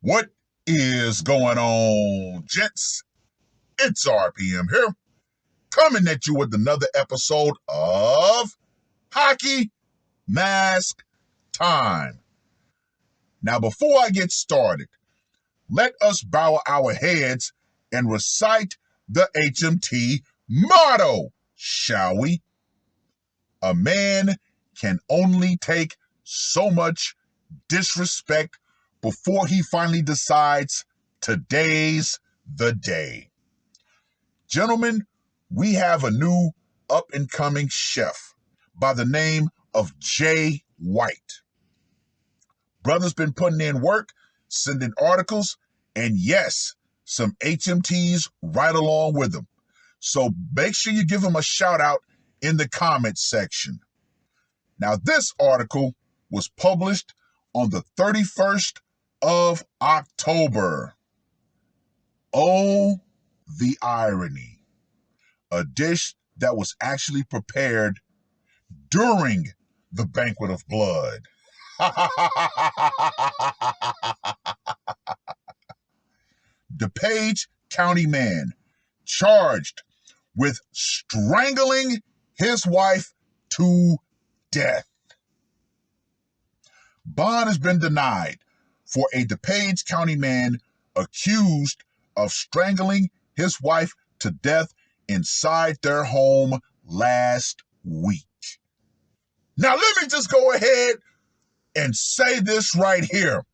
What is going on, gents? It's R.P.M. here, coming at you with another episode of Hockey Mask Time. Now, before I get started, let us bow our heads and recite the HMT motto, shall we? A man can only take so much disrespect before he finally decides today's the day. Gentlemen, we have a new up-and-coming chef by the name of Jay White. Brother's been putting in work, sending articles, and yes, some HMTs right along with him. So make sure you give him a shout out in the comments section. Now, this article was published on the 31st of October. Oh, the irony. A dish that was actually prepared during the banquet of blood. DuPage County man charged with strangling his wife to death. Bond has been denied for a DuPage County man accused of strangling his wife to death inside their home last week. Now, let me just go ahead and say this right here.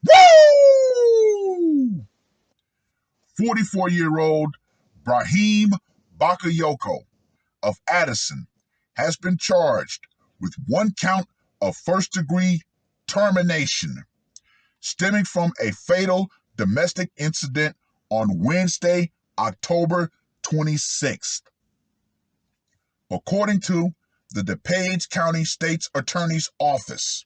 Woo! 44-year-old Brahim Bakayoko of Addison has been charged with one count of first-degree termination stemming from a fatal domestic incident on Wednesday, October 26th. According to the DuPage County State's Attorney's Office,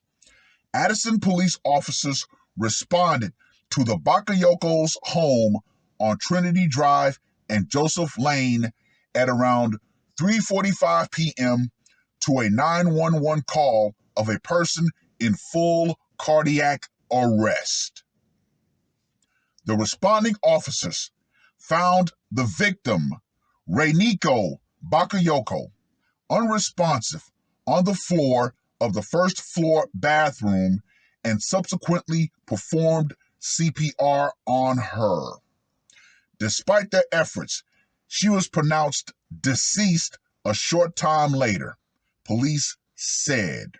Addison police officers responded to the Bakayoko's home on Trinity Drive and Joseph Lane at around 3:45 p.m. to a 911 call of a person in full cardiac arrest. The responding officers found the victim, Reyniko Bakayoko, unresponsive on the floor of the first floor bathroom and subsequently performed CPR on her. Despite their efforts, she was pronounced deceased a short time later, police said.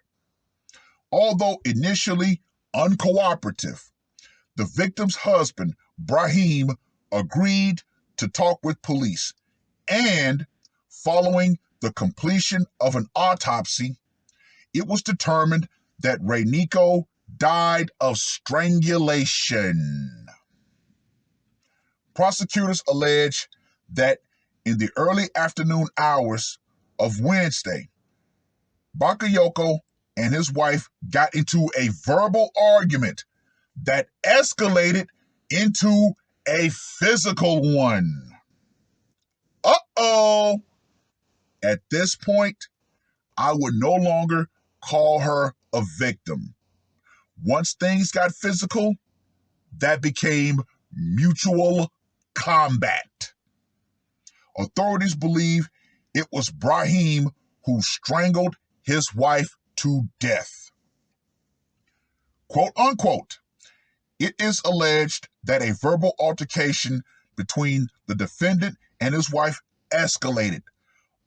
Although initially uncooperative, the victim's husband, Brahim, agreed to talk with police, and following the completion of an autopsy, it was determined that Reyniko died of strangulation. Prosecutors allege that in the early afternoon hours of Wednesday, Bakayoko and his wife got into a verbal argument that escalated into a physical one. Uh-oh! At this point, I would no longer call her a victim. Once things got physical, that became mutual combat. Authorities believe it was Brahim who strangled his wife to death. Quote unquote, it is alleged that a verbal altercation between the defendant and his wife escalated,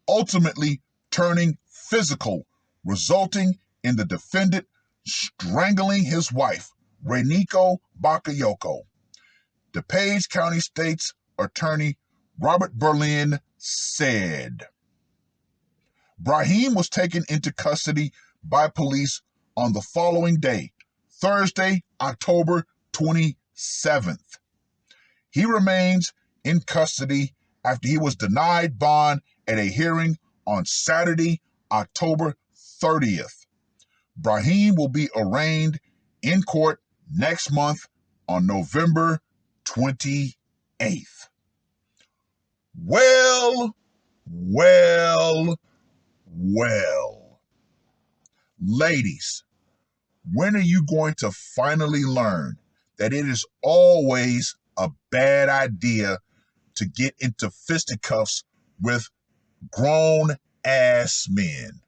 ultimately turning physical, resulting in the defendant strangling his wife, Reyniko Bakayoko. DuPage County State's Attorney Robert Berlin said. Brahim was taken into custody by police on the following day, Thursday, October 27th. He remains in custody after he was denied bond at a hearing on Saturday, October 30th. Brahim will be arraigned in court next month on November 28th. Well. Ladies, when are you going to finally learn that it is always a bad idea to get into fisticuffs with grown-ass men.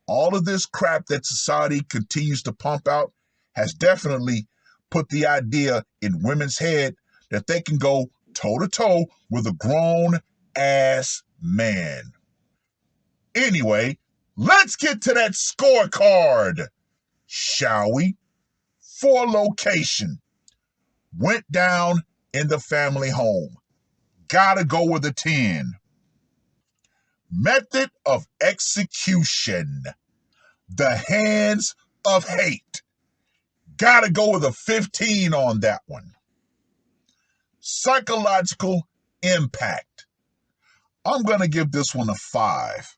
All of this crap that society continues to pump out has definitely put the idea in women's head that they can go toe-to-toe with a grown-ass man. Anyway, let's get to that scorecard, shall we? For location. Went down in the family home. Gotta go with a 10. Method of execution. The hands of hate. Gotta go with a 15 on that one. Psychological impact. I'm gonna give this one a 5.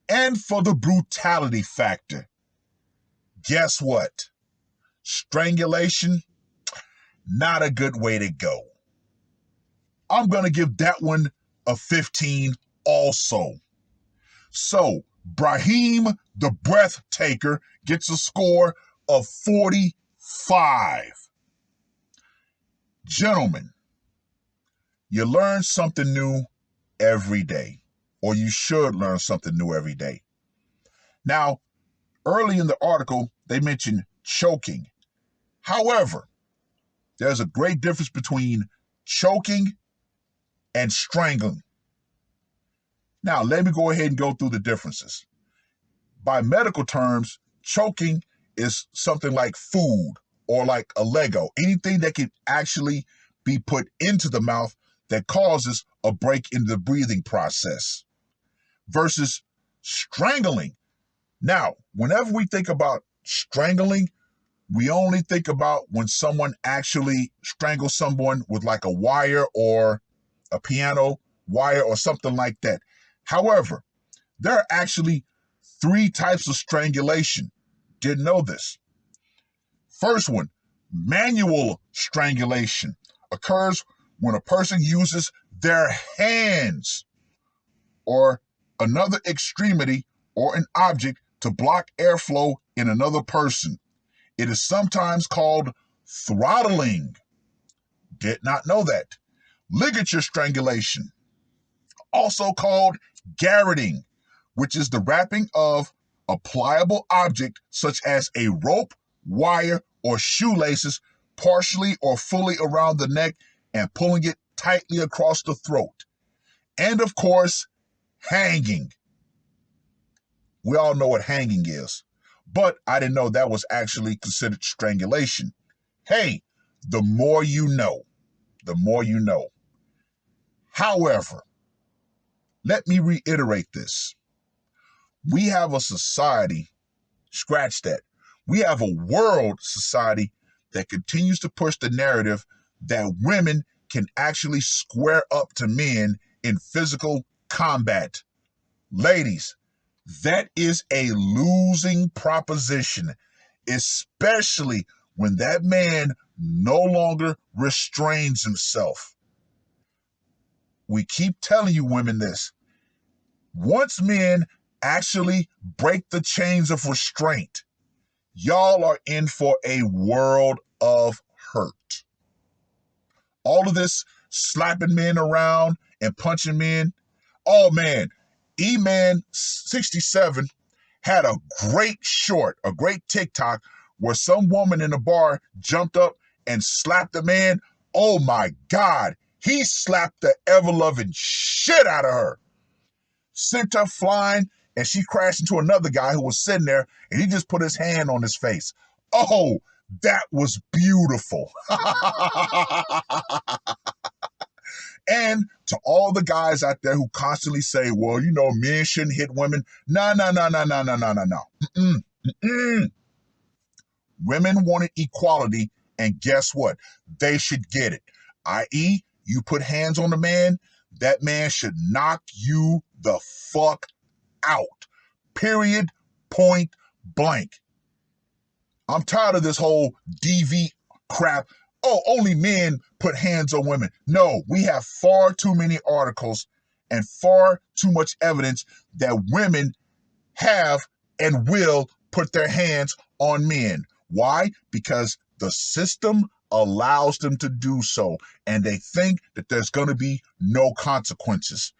And for the brutality factor, guess what? Strangulation, not a good way to go. I'm going to give that one a 15 also. So, Brahim the Breath Taker gets a score of 45. Gentlemen, you learn something new every day, or you should learn something new every day. Now, early in the article, they mentioned choking. However, there's a great difference between choking and strangling. Now, let me go ahead and go through the differences. By medical terms, choking is something like food or like a Lego, anything that can actually be put into the mouth that causes a break in the breathing process, versus strangling. Now, whenever we think about strangling, we only think about when someone actually strangles someone with like a wire or a piano wire or something like that. However, there are actually 3 types of strangulation. Didn't know this. First one, manual strangulation, occurs when a person uses their hands or another extremity or an object to block airflow in another person. It is sometimes called throttling. Did not know that. Ligature strangulation, also called garroting, which is the wrapping of a pliable object such as a rope, wire, or shoelaces partially or fully around the neck and pulling it tightly across the throat. And of course, hanging. We all know what hanging is, but I didn't know that was actually considered strangulation. Hey, the more you know, the more you know. However, let me reiterate this. We have a society, scratch that, we have a world society that continues to push the narrative that women can actually square up to men in physical combat. Ladies, that is a losing proposition, especially when that man no longer restrains himself. We keep telling you women this. Once men actually break the chains of restraint, y'all are in for a world of hurt. All of this slapping men around and punching men. Oh man, E-Man 67 had a great short, a great TikTok where some woman in a bar jumped up and slapped a man. Oh my God, he slapped the ever-loving shit out of her. Sent her flying, and she crashed into another guy who was sitting there, and he just put his hand on his face. Oh, that was beautiful. And to all the guys out there who constantly say, well, you know, men shouldn't hit women. No. Women wanted equality, and guess what? They should get it. I.e., you put hands on a man, that man should knock you the fuck out. Period. Point blank. I'm tired of this whole DV crap. Oh, only men put hands on women. No, we have far too many articles and far too much evidence that women have and will put their hands on men. Why? Because The system allows them to do so, and they think that there's going to be no consequences.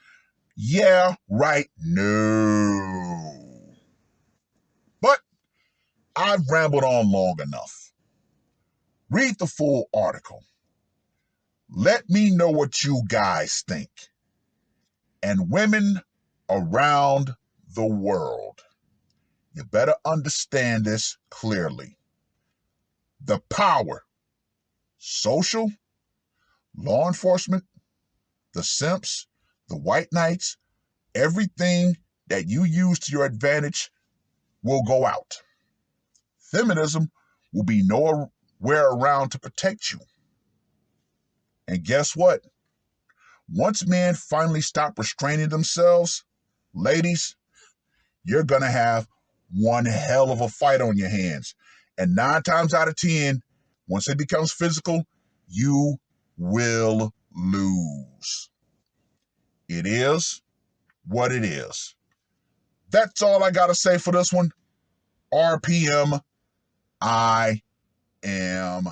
Yeah, right, no. But I've rambled on long enough. Read the full article. Let me know what you guys think. And women around the world, you better understand this clearly. The power, social, law enforcement, the simps, the white knights, everything that you use to your advantage will go out. Feminism will be nowhere around to protect you. And guess what? Once men finally stop restraining themselves, ladies, you're going to have one hell of a fight on your hands. And 9 times out of 10, once it becomes physical, you will lose. It is what it is. That's all I got to say for this one. R.P.M. I am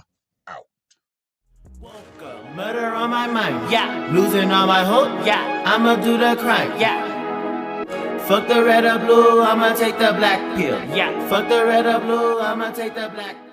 out. Murder on my mind, yeah. Losing all my hope, yeah. I'ma do the crime, yeah. Fuck the red or blue, I'ma take the black pill, yeah. Fuck the red or blue, I'ma take the black pill.